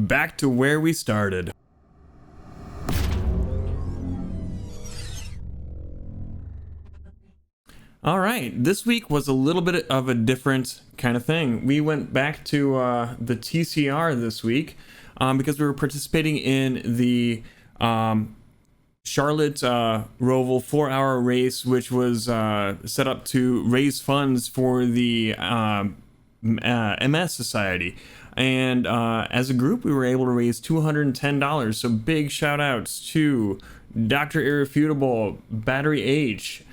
back to where we started. All right, this week was a little bit of a different kind of thing. We went back to the TCR this week because we were participating in the Charlotte Roval 4-hour race, which was set up to raise funds for the MS Society. And as a group, we were able to raise $210. So big shout outs to Dr. Irrefutable, Battery H,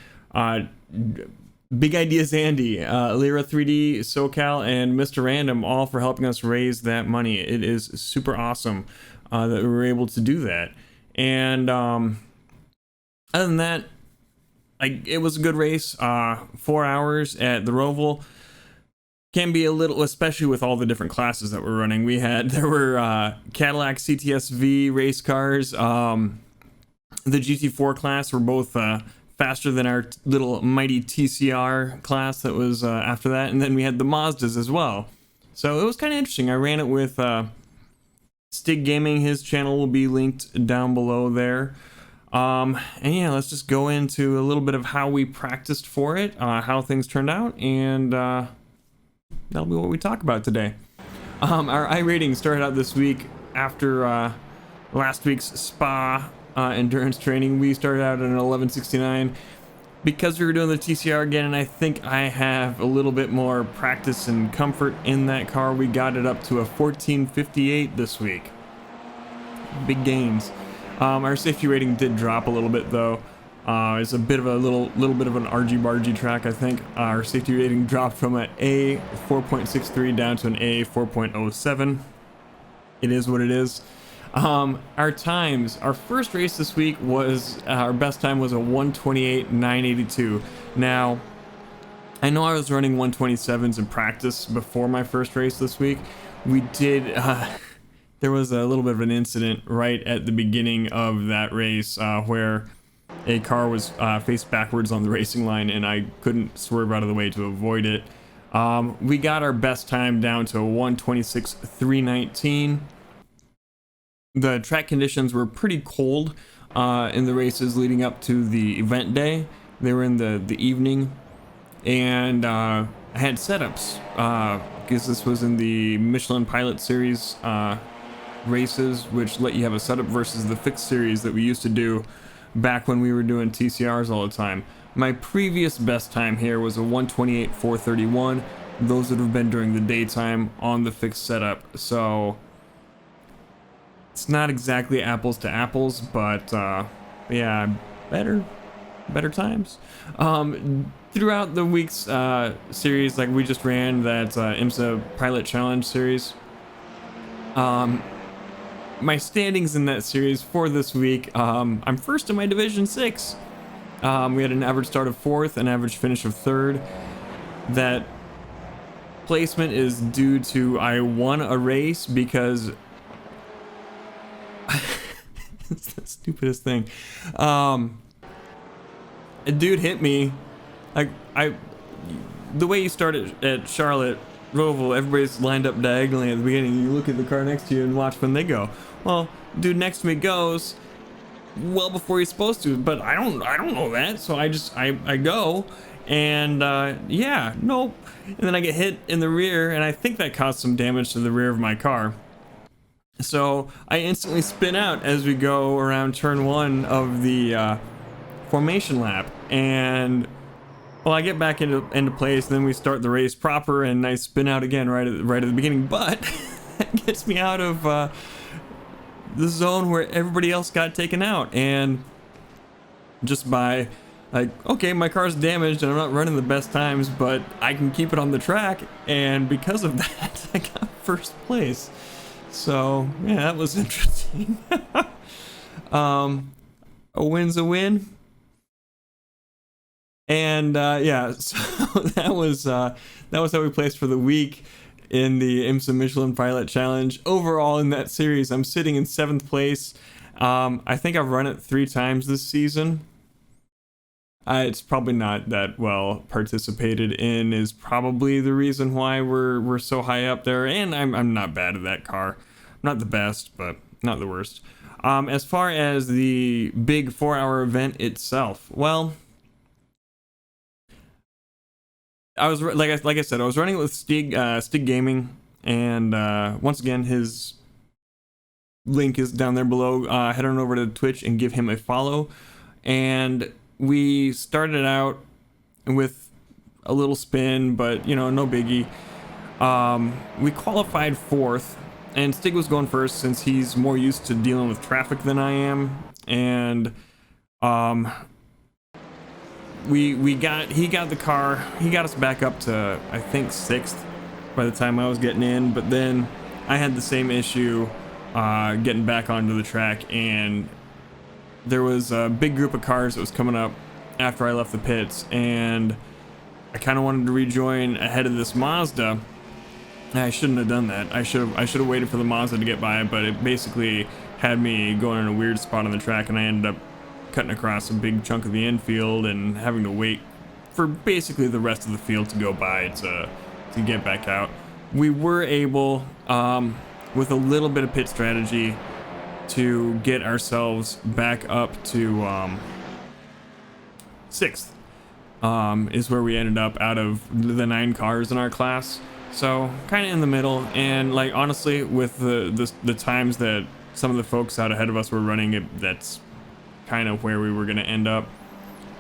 Big Ideas Andy, Lyra 3D, SoCal, and Mr. Random, all for helping us raise that money. It is super awesome that we were able to do that. And other than that, it was a good race. 4 hours at the Roval can be a little, especially with all the different classes that we're running. There were Cadillac CTS-V race cars. The GT4 class were both faster than our little mighty TCR class that was after that. And then we had the Mazdas as well. So it was kind of interesting. I ran it with Stig Gaming. His channel will be linked down below there. And yeah, let's just go into a little bit of how we practiced for it, how things turned out, and that'll be what we talk about today. Our iRating started out this week after last week's Spa endurance training. We started out at an 1169 because we were doing the TCR again, and I think I have a little bit more practice and comfort in that car. We got it up to a 1458 this week. Big gains. Our safety rating did drop a little bit though. It's a bit of a little bit of an argy-bargy track, I think. Our safety rating dropped from an A 4.63 down to an A 4.07. It is what it is. Our times, our first race this week was, our best time was a 128.982. Now, I know I was running 127s in practice before my first race this week. We did, there was a little bit of an incident right at the beginning of that race where a car was faced backwards on the racing line and I couldn't swerve out of the way to avoid it. We got our best time down to a 126.319. The track conditions were pretty cold in the races leading up to the event day. They were in the evening, and I had setups because this was in the Michelin Pilot Series races, which let you have a setup versus the fixed series that we used to do back when we were doing TCRs all the time. My previous best time here was a 128.431. Those would have been during the daytime on the fixed setup, so it's not exactly apples to apples, but yeah, better times. Throughout the week's series, like we just ran that IMSA Pilot Challenge series. My standings in that series for this week, I'm first in my Division 6. We had an average start of 4th, an average finish of 3rd. That placement is due to I won a race because it's the stupidest thing. A dude hit me. The way you start at Charlotte Roval, everybody's lined up diagonally at the beginning. You look at the car next to you and watch when they go. Well, dude next to me goes well before he's supposed to, but I don't know that, so I go, and yeah, nope. And then I get hit in the rear, and I think that caused some damage to the rear of my car. So I instantly spin out as we go around turn 1 of the formation lap, and well, I get back into place, and then we start the race proper, and I spin out again right at the beginning. But that gets me out of the zone where everybody else got taken out, and just by like, okay, my car's damaged and I'm not running the best times, but I can keep it on the track, and because of that, I got first place. So yeah, that was interesting. A win's a win. And yeah, so that was how we placed for the week in the IMSA Michelin Pilot Challenge. Overall in that series, I'm sitting in 7th place. I think I've run it 3 times this season. It's probably not that well participated in, is probably the reason why we're so high up there, and I'm not bad at that car. Not the best, but not the worst. As far as the big 4-hour event itself, well, I was like I said, I was running it with Stig Gaming, and once again, his link is down there below. Head on over to Twitch and give him a follow. And we started out with a little spin, but no biggie. We qualified 4th, and Stig was going first since he's more used to dealing with traffic than I am. And he got the car, he got us back up to I think 6th by the time I was getting in, but then I had the same issue getting back onto the track, and there was a big group of cars that was coming up after I left the pits, and I kind of wanted to rejoin ahead of this Mazda. I shouldn't have done that. I should have waited for the Mazda to get by, but it basically had me going in a weird spot on the track, and I ended up cutting across a big chunk of the infield and having to wait for basically the rest of the field to go by to get back out. We were able, with a little bit of pit strategy, to get ourselves back up to 6th, is where we ended up out of the 9 cars in our class. So kind of in the middle, and like honestly, with the times that some of the folks out ahead of us were running, that's kind of where we were going to end up.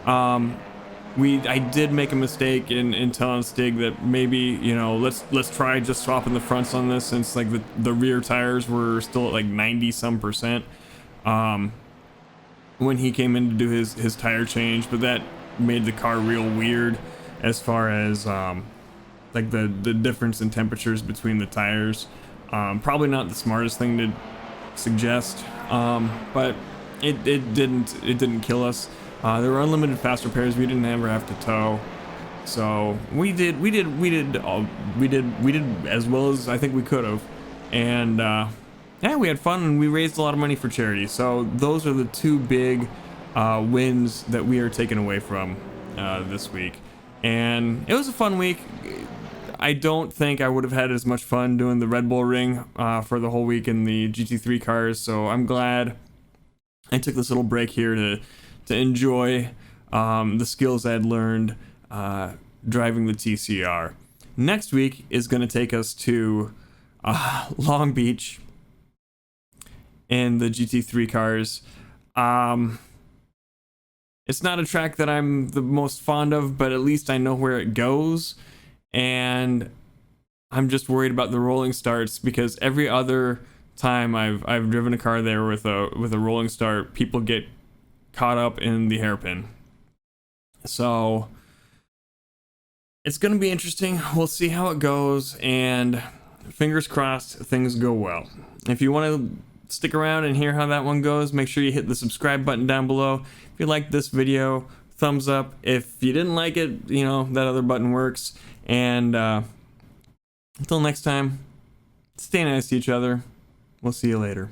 I did make a mistake in telling Stig that maybe let's try just swapping the fronts on this, since like the rear tires were still at like 90% when he came in to do his tire change, but that made the car real weird as far as like the difference in temperatures between the tires. Probably not the smartest thing to suggest, but it didn't kill us. There were unlimited fast repairs. We didn't ever have to tow, so we did as well as I think we could have, and yeah, we had fun and we raised a lot of money for charity. So those are the 2 big wins that we are taking away from this week, and it was a fun week. I don't think I would have had as much fun doing the Red Bull Ring for the whole week in the GT3 cars, so I'm glad I took this little break here to enjoy the skills I'd learned driving the TCR. Next week is going to take us to Long Beach in the GT3 cars. It's not a track that I'm the most fond of, but at least I know where it goes, and I'm just worried about the rolling starts, because every other time I've driven a car there with a rolling start, people get caught up in the hairpin. So it's going to be interesting. We'll see how it goes, and fingers crossed things go well. If you want to stick around and hear how that one goes, make sure you hit the subscribe button down below. If you liked this video, thumbs up. If you didn't like it, that other button works. And until next time, stay nice to each other. We'll see you later.